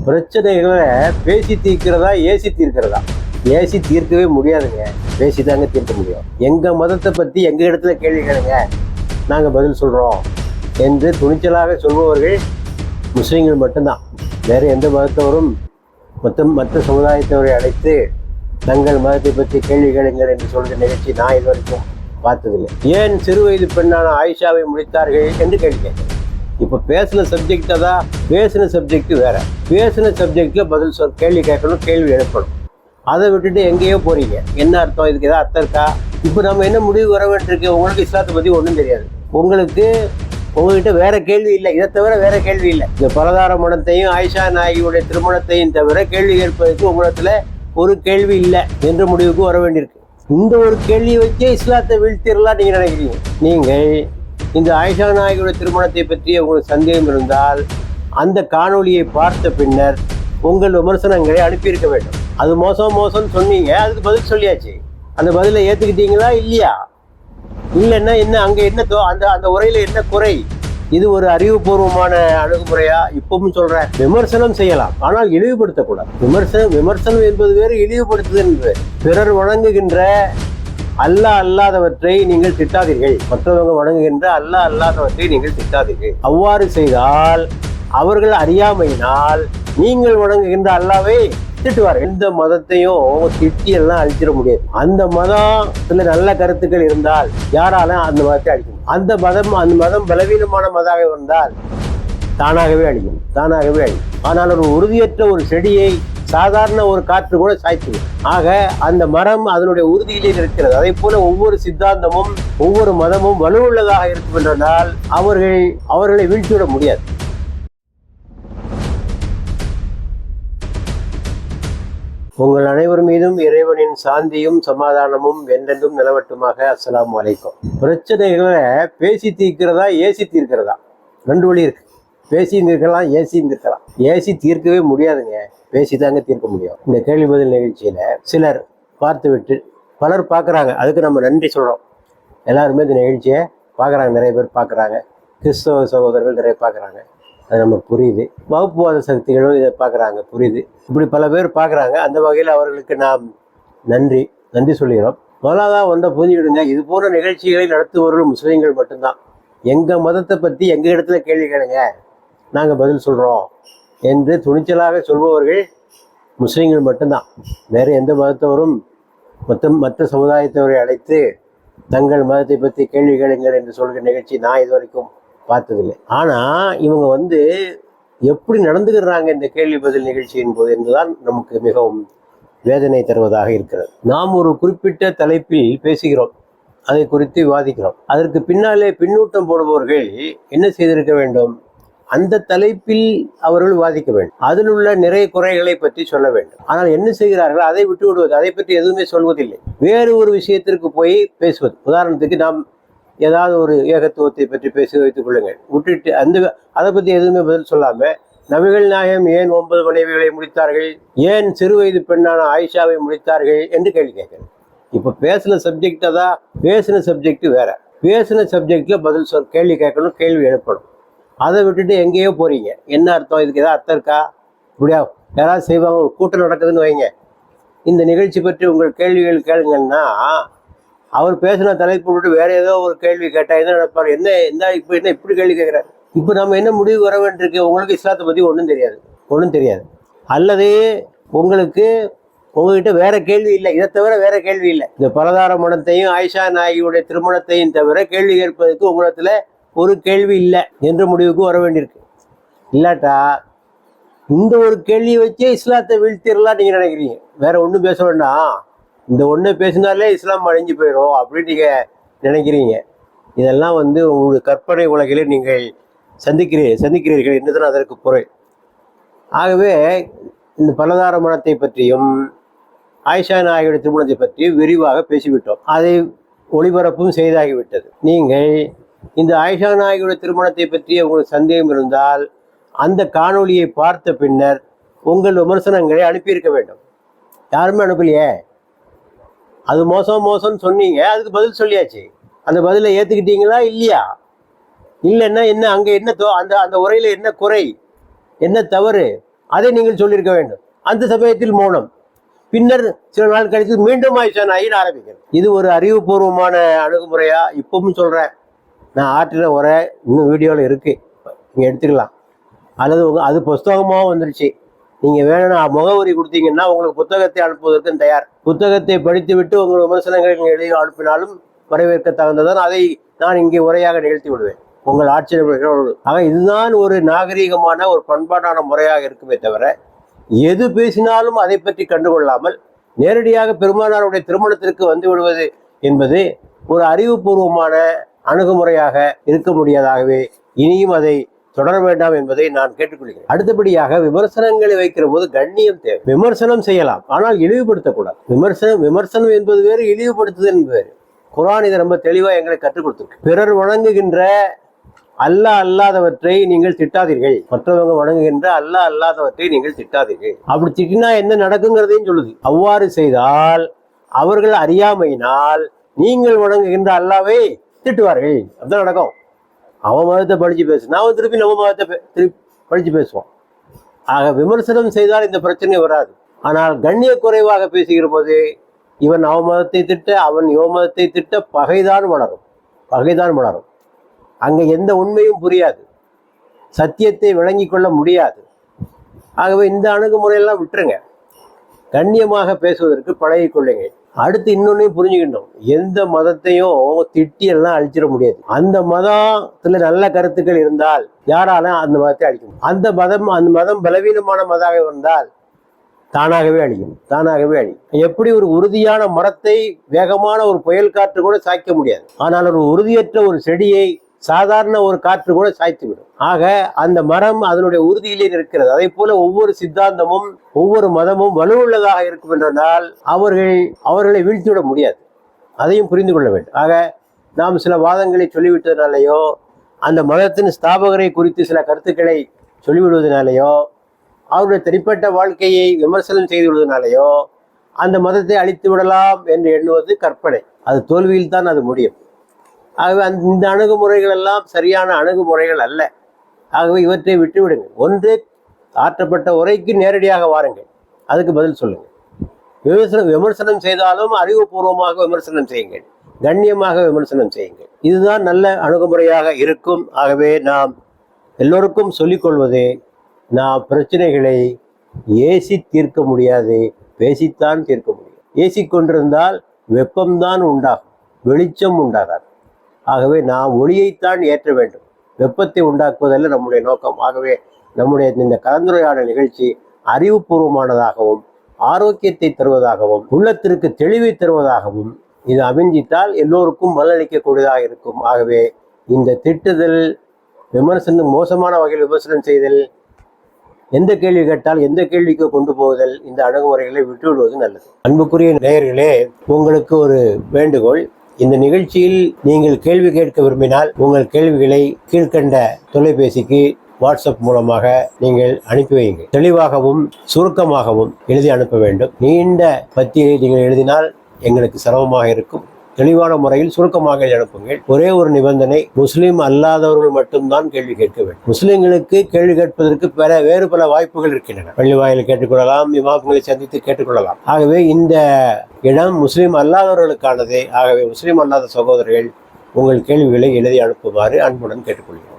பிரச்சனைகளை பேசி தீர்க்கிறதா AC தீர்க்கிறதா? AC தீர்க்கவே முடியாதுங்க, பேசி தாங்க தீர்க்க முடியும். எங்கள் மதத்தை பற்றி எங்கள் இடத்துல கேள்வி கேளுங்க, நாங்கள் பதில் சொல்கிறோம் என்று துணிச்சலாக சொல்பவர்கள் முஸ்லீம்கள் மட்டும்தான். வேறு எந்த மதத்தவரும் மற்ற சமுதாயத்தவரை அழைத்து தங்கள் மதத்தை பற்றி கேள்வி கேளுங்கள் என்று சொல்கிற நிகழ்ச்சி நான் இது வரைக்கும் பார்த்ததில்லை. ஏன் சிறு வயது பெண்ணான ஆயிஷாவை முடித்தார்கள் என்று கேள்வி கேட்கிறேன். இப்போ பேசின சப்ஜெக்டை தான், பேசின சப்ஜெக்ட் வேற, பேசின சப்ஜெக்டில் பதில் கேள்வி கேட்கணும், கேள்வி எழுப்பணும். அதை விட்டுட்டு எங்கேயோ போறீங்க. என்ன அர்த்தம்? இதுக்கு ஏதாவது அர்த்தம் இருக்கா? இப்போ நம்ம என்ன முடிவு வர வேண்டியிருக்கு? உங்களுக்கு இஸ்லாத்தை பற்றி ஒன்றும் தெரியாது, உங்ககிட்ட வேற கேள்வி இல்லை, இதை தவிர வேற கேள்வி இல்லை. இந்த பலதார மனத்தையும் ஆயிஷா நாயகியுடைய திருமணத்தையும் தவிர கேள்வி கேட்பதற்கு உங்களிடத்துல ஒரு கேள்வி இல்லை என்ற முடிவுக்கு வர வேண்டியிருக்கு. இந்த ஒரு கேள்வியை வச்சே இஸ்லாத்தை வீழ்த்திடலாம் நீங்க நினைக்கிறீங்க. நீங்கள் இந்த ஆயிஷா நாயகியுடைய திருமணத்தை பற்றி உங்களுக்கு சந்தேகம் இருந்தால் அந்த காணொலியை பார்த்த பின்னர் உங்கள் விமர்சனங்களை அனுப்பியிருக்க வேண்டும். அது மோசம்னு சொன்னீங்க, அதுக்கு பதில் சொல்லியாச்சு. அந்த பதிலை ஏற்றுக்கிட்டீங்களா இல்லையா? இல்லைன்னா என்ன, அங்கே என்ன அந்த உரையில் என்ன குறை? இது ஒரு அறிவுபூர்வமான அணுகுமுறையா? இப்பவும் சொல்றேன், விமர்சனம் செய்யலாம், ஆனால் இழிவுபடுத்தக்கூடாது. விமர்சனம் என்பது வேறு, இழிவுபடுத்துதல் என்பது. பிறர் வணங்குகின்ற அல்லாஹ் அல்லாதவற்றை நீங்கள் திட்டாதீர்கள், மற்றவங்க வணங்குகின்ற அல்லாஹ் அல்லாதவற்றை நீங்கள் திட்டாதீர்கள். அவ்வாறு செய்தால் அவர்கள் அறியாமையினால் நீங்கள் வணங்குகின்ற அல்லாவை திட்டுவார்கள். எந்த மதத்தையும் திட்டி எல்லாம் அழிச்சிட முடியாது. அந்த மதத்துல நல்ல கருத்துக்கள் இருந்தால் யாராலும் அந்த மதத்தை அழிக்கும். அந்த மதம் பலவீனமான மதமாக இருந்தால் தானாகவே அழிக்கும். ஆனால் ஒரு உறுதியற்ற ஒரு செடியை சாதாரண ஒரு காற்று கூட சாய்த்து. ஆக அந்த மரம் அதனுடைய உறுதியிலே இருக்கிறது. அதே போல ஒவ்வொரு சித்தாந்தமும் ஒவ்வொரு மதமும் வலுவுள்ளதாக இருக்கும் என்றால் அவர்களை வீழ்த்திவிட முடியாது. உங்கள் அனைவர் மீதும் இறைவனின் சாந்தியும் சமாதானமும் என்றென்றும் நிலவட்டுமாக. அஸ்ஸலாமு அலைக்கும். பிரச்சனைகளை பேசி தீர்க்கிறதா ஏசி தீர்க்கிறதா? ரெண்டு வழி இருக்கு. பேசியும் தீர்க்கலாம், ஏசியும் தீர்க்கலாம். ஏசி தீர்க்கவே முடியாதுங்க, பேசி தாங்க தீர்க்க முடியும். இந்த கேள்வி பதில் நிகழ்ச்சியில சிலர் பார்த்துவிட்டு பலர் பார்க்குறாங்க, அதுக்கு நம்ம நன்றி சொல்கிறோம். எல்லாருமே இந்த நிகழ்ச்சியை பார்க்குறாங்க, நிறைய பேர் பார்க்குறாங்க. கிறிஸ்தவ சகோதரர்கள் நிறைய பார்க்குறாங்க, அது நமக்கு புரியுது. வகுப்புவாத சக்திகளும் இதை பார்க்குறாங்க, புரியுது. இப்படி பல பேர் பார்க்குறாங்க. அந்த வகையில் அவர்களுக்கு நாம் நன்றி சொல்லுகிறோம். முதலாவதாக வந்தால் புரிஞ்சுக்கிடுங்க, இது போன்ற நிகழ்ச்சிகளை நடத்துபவர்கள் முஸ்லீம்கள் மட்டும்தான். எங்கள் மதத்தை பற்றி எங்கள் இடத்துல கேள்வி கேளுங்க, நாங்கள் பதில் சொல்கிறோம் என்று துணிச்சலாக சொல்பவர்கள் முஸ்லீம்கள் மட்டும்தான். வேறு எந்த மதத்தவரும் மற்ற சமுதாயத்தவரை அழைத்து தங்கள் மதத்தை பற்றி கேள்வி கேளுங்கள் என்று சொல்கிற நிகழ்ச்சி நான் இது வரைக்கும் பார்த்ததில்லை. ஆனால் இவங்க எப்படி நடந்துக்கிறாங்க இந்த கேள்வி பதில் நிகழ்ச்சியின் போது என்றுதான் நமக்கு மிகவும் வேதனை தருவதாக இருக்கிறது. நாம் ஒரு குறிப்பிட்ட தலைப்பில் பேசுகிறோம், அதை குறித்து விவாதிக்கிறோம். அதற்கு பின்னாலே பின்னூட்டம் போடுபவர்கள் என்ன செய்திருக்க வேண்டும்? அந்த தலைப்பில் அவர்கள் விவாதிக்க வேண்டும், அதில் உள்ள நிறைய குறைகளை பற்றி சொல்ல வேண்டும். ஆனால் என்ன செய்கிறார்கள்? அதை விட்டு விடுவது, அதை பற்றி எதுவுமே சொல்வதில்லை. வேறு ஒரு விஷயத்திற்கு போய் பேசுவது. உதாரணத்துக்கு நாம் ஏதாவது ஒரு ஏகத்துவத்தை பற்றி பேசி வைத்துக் கொள்ளுங்கள், விட்டுட்டு அதை பற்றி எதுவுமே பதில் சொல்லாமல் நபிகள் நாயகம் ஏன் 9 மனைவிகளை முடித்தார்கள், ஏன் சிறு வயது பெண்ணான ஆயிஷாவை முடித்தார்கள் என்று கேள்வி கேட்கிறேன். இப்போ பேசின சப்ஜெக்டை தான், பேசின சப்ஜெக்ட் வேற, பேசின சப்ஜெக்டில் பதில் கேள்வி கேட்கணும், கேள்வி எழுப்பணும். அதை விட்டுட்டு எங்கேயோ போறீங்க. என்ன அர்த்தம்? இதுக்கு ஏதாவது அர்த்தம் இருக்கா? இப்படியா யாராவது செய்வாங்க? ஒரு கூட்டம் நடக்குதுன்னு வைங்க, இந்த நிகழ்ச்சி பற்றி உங்கள் கேள்விகள் கேளுங்கன்னா அவர் பேசின தலைப்பு விட்டு வேற ஏதோ ஒரு கேள்வி கேட்டால் என்ன நினைப்பார்? என்ன இப்படி கேள்வி கேட்குறாரு? இப்போ நம்ம என்ன முடிவு வர வேண்டியிருக்கு? உங்களுக்கு இஸ்லாத்தை பற்றி ஒன்றும் தெரியாது, அல்லது உங்ககிட்ட வேற கேள்வி இல்லை, இதை தவிர வேற கேள்வி இல்லை. இந்த பலதார மனத்தையும் ஆயிஷா நாயகியுடைய திருமணத்தையும் தவிர கேள்வி கேட்பதற்கு உங்களிடத்துல ஒரு கேள்வி இல்லை என்ற முடிவுக்கு வர வேண்டியிருக்கு. இல்லாட்டா இந்த ஒரு கேள்வியை வச்சே இஸ்லாத்தை வீழ்த்திடலாம் நீங்க நினைக்கிறீங்க. வேற ஒன்றும் பேச வேண்டாம், இந்த ஒன்று பேசினாலே இஸ்லாம் அழிஞ்சு போயிடும் அப்படின்னு நீங்கள் நினைக்கிறீங்க. இதெல்லாம் உங்களுடைய கற்பனை உலகிலே நீங்கள் சந்திக்கிறீர்கள் என்றுதான் அதற்கு பொருள். ஆகவே இந்த பலதார மனத்தை பற்றியும் ஆயிஷா நாயகியுடைய திருமணத்தை பற்றியும் விரிவாக பேசிவிட்டோம், அதை ஒளிபரப்பும் செய்தாகிவிட்டது. நீங்கள் இந்த ஆயிஷா நாயகியுடைய திருமணத்தை பற்றி உங்களுக்கு சந்தேகம் இருந்தால் அந்த காணொலியை பார்த்த பின்னர் உங்கள் விமர்சனங்களை அனுப்பியிருக்க வேண்டும். யாருமே அனுப்பலையே. அது மோசம்னு சொன்னீங்க, அதுக்கு பதில் சொல்லியாச்சு. அந்த பதிலை ஏற்றுக்கிட்டீங்களா இல்லையா? இல்லைன்னா என்ன, அங்கே என்ன அந்த உரையில் என்ன குறை, என்ன தவறு? அதை நீங்கள் சொல்லியிருக்க வேண்டும். அந்த சமயத்தில் மௌனம். பின்னர் சில நாள் கழித்து மீண்டும் ஆயிஷான் ஆரம்பிக்கிறேன். இது ஒரு அறிவுபூர்வமான அணுகுமுறையா? இப்பவும் சொல்றேன், நான் ஆற்றின உரை இன்னும் வீடியோவில் இருக்கு, நீங்க எடுத்துக்கலாம். அல்லது அது புஸ்தகமாகவும் வந்துருச்சு. நீங்க வேணும்னா முகவரி கொடுத்தீங்கன்னா உங்களுக்கு புத்தகத்தை அனுப்புவதற்கு தயார். புத்தகத்தை படித்து விட்டு உங்கள் விமர்சனங்களை எழுதி அனுப்பினாலும் வரவேற்க தகுந்ததான். அதை நான் இங்கே உரையாக நிகழ்த்தி விடுவேன் உங்கள் ஆட்சேபங்களோடு. ஆக இதுதான் ஒரு நாகரீகமான ஒரு பண்பாடான முறையாக இருக்குமே தவிர, எது பேசினாலும் அதை பற்றி கண்டுகொள்ளாமல் நேரடியாக பெருமானாருடைய திருமணத்திற்கு வந்து விடுவது என்பது ஒரு அறிவுபூர்வமான அணுகுமுறையாக இருக்க முடியாதாகவே இனியும் அதை தொடர வேண்டாம் என்பதை நான் கேட்டுக்கொள்கிறேன். அடுத்தபடியாக விமர்சனங்களை வைக்கிற போது கண்ணியம் தேவை. விமர்சனம் செய்யலாம், ஆனால் இழிவுபடுத்தக்கூடாது. விமர்சனம் என்பது வேறு, இழிவுபடுத்துதல் என்பது வேறு. குர்ஆன் இதை ரொம்ப தெளிவாக எங்களை கற்றுக் கொடுத்திருக்கு. பிறர் வணங்குகின்ற அல்லாஹ் அல்லாதவற்றை நீங்கள் திட்டாதீர்கள். மற்றவங்க வணங்குகின்ற அல்லாஹ் அல்லாதவற்றை நீங்கள் திட்டாதீர்கள். அப்படி திட்டினா என்ன நடக்குங்கிறதையும் சொல்லுது. அவ்வாறு செய்தால் அவர்கள் அறியாமையினால் நீங்கள் வணங்குகின்ற அல்லாவை திட்டுவார்கள். அப்படிதான் நடக்கும். அவன் மதத்தை படிச்சு பேசு, நான் திருப்பி நம்ம மதத்தை திருப்பி படிச்சு பேசுவோம். ஆக விமர்சனம் செய்தால் இந்த பிரச்சனை வராது. ஆனால் கண்ணிய குறைவாக பேசுகிற போது இவன் அவன் மதத்தை திட்ட, அவன் இவன் மதத்தை திட்ட, பகைதான் வளரும். அங்கே எந்த உண்மையும் புரியாது, சத்தியத்தை விளங்கி கொள்ள முடியாது. ஆகவே இந்த அணுகுமுறையெல்லாம் விட்டுருங்க. கண்ணியமாக பேசுவதற்கு பழகிக் கொள்ளுங்க. அடுத்து இன்னொன்னையும் புரிஞ்சுக்கணும், எந்த மதத்தையும் திட்டியெல்லாம் அழிச்சிட முடியாது. அந்த மதத்துல நல்ல கருத்துக்கள் இருந்தால் யாராலும் அந்த மதத்தை அழிக்கும். அந்த மதம் பலவீனமான மதமாக இருந்தால் தானாகவே அழியும். எப்படி ஒரு உறுதியான மரத்தை வேகமான ஒரு புயல் காற்று கூட சாய்க்க முடியாது, ஆனால் ஒரு உறுதியற்ற ஒரு செடியை சாதாரண ஒரு காற்று கூட சாய்த்துவிடும். ஆக அந்த மரம் அதனுடைய உறுதியிலே இருக்கிறது. அதே போல ஒவ்வொரு சித்தாந்தமும் ஒவ்வொரு மதமும் வலுவுள்ளதாக இருக்கும் என்றால் அவர்களை வீழ்த்திவிட முடியாது. அதையும் புரிந்து கொள்ள வேண்டும். ஆக நாம் சில வாதங்களை சொல்லிவிட்டதுனாலேயோ, அந்த மதத்தின் ஸ்தாபகரை குறித்து சில கருத்துக்களை சொல்லிவிடுவதனாலேயோ, அவருடைய தனிப்பட்ட வாழ்க்கையை விமர்சனம் செய்து விடுவதனாலேயோ அந்த மதத்தை அழித்து விடலாம் என்று எண்ணுவது கற்பனை. அது தோல்வியில் தான் அது முடியும். ஆகவே இந்த அணுகுமுறைகள் எல்லாம் சரியான அணுகுமுறைகள் அல்ல. ஆகவே இவற்றை விட்டு விடுங்க. ஒன்று, ஆற்றப்பட்ட உரைக்கு நேரடியாக வாருங்கள், அதுக்கு பதில் சொல்லுங்கள். விமர்சனம் செய்தாலும் அறிவுபூர்வமாக விமர்சனம் செய்யுங்கள், கண்ணியமாக விமர்சனம் செய்யுங்கள். இதுதான் நல்ல அணுகுமுறையாக இருக்கும். ஆகவே நாம் எல்லோருக்கும் சொல்லிக்கொள்வது, நாம் பிரச்சனைகளை ஏசி தீர்க்க முடியாது, பேசித்தான் தீர்க்க முடியும். ஏசி கொண்டிருந்தால் வெப்பம்தான் உண்டாகும், வெளிச்சம் உண்டாகாது. ஆகவே நாம் ஒளியைத்தான் ஏற்ற வேண்டும், வெப்பத்தை உண்டாக்குவதல்ல நம்முடைய நோக்கம். ஆகவே நம்முடைய இந்த கலந்துரையாடல் நிகழ்ச்சி அறிவுபூர்வமானதாகவும் ஆரோக்கியத்தை தருவதாகவும் உள்ளத்திற்கு தெளிவை தருவதாகவும் இது அமைஞ்சித்தால் எல்லோருக்கும் பலனளிக்கக்கூடியதாக இருக்கும். ஆகவே இந்த திட்டுதல், விமர்சனம், மோசமான வகையில் விமர்சனம் செய்தல், எந்த கேள்வி கேட்டால் எந்த கேள்விக்கு கொண்டு போகுதல், இந்த அணுகுமுறைகளை விட்டுவிடுவது நல்லது. அன்புக்குரிய நேயர்களே, உங்களுக்கு ஒரு வேண்டுகோள். இந்த நிகழ்ச்சியில் நீங்கள் கேள்வி கேட்க விரும்பினால் உங்கள் கேள்விகளை கீழ்கண்ட தொலைபேசிக்கு வாட்ஸ்அப் மூலமாக நீங்கள் அனுப்பி வையுங்கள். தெளிவாகவும் சுருக்கமாகவும் எழுதி அனுப்ப வேண்டும். நீண்ட பத்தியை நீங்கள் எழுதினால் எங்களுக்கு சிரமமாக இருக்கும். தெளிவான முறையில் சுருக்கமாக அனுப்புங்கள். ஒரே ஒரு நிபந்தனை, முஸ்லீம் அல்லாதவர்கள் மட்டும்தான் கேள்வி கேட்க வேண்டும். முஸ்லீம்களுக்கு கேள்வி கேட்பதற்கு வேறு பல வாய்ப்புகள் இருக்கின்றன. பள்ளி வாயில் கேட்டுக்கொள்ளலாம், இமாம்களை சந்தித்து கேட்டுக்கொள்ளலாம். ஆகவே இந்த இடம் முஸ்லீம் அல்லாதவர்களுக்கானது. ஆகவே முஸ்லீம் அல்லாத சகோதரர்கள் உங்கள் கேள்விகளை எழுதி அனுப்புமாறு அன்புடன் கேட்டுக்கொள்கிறோம்.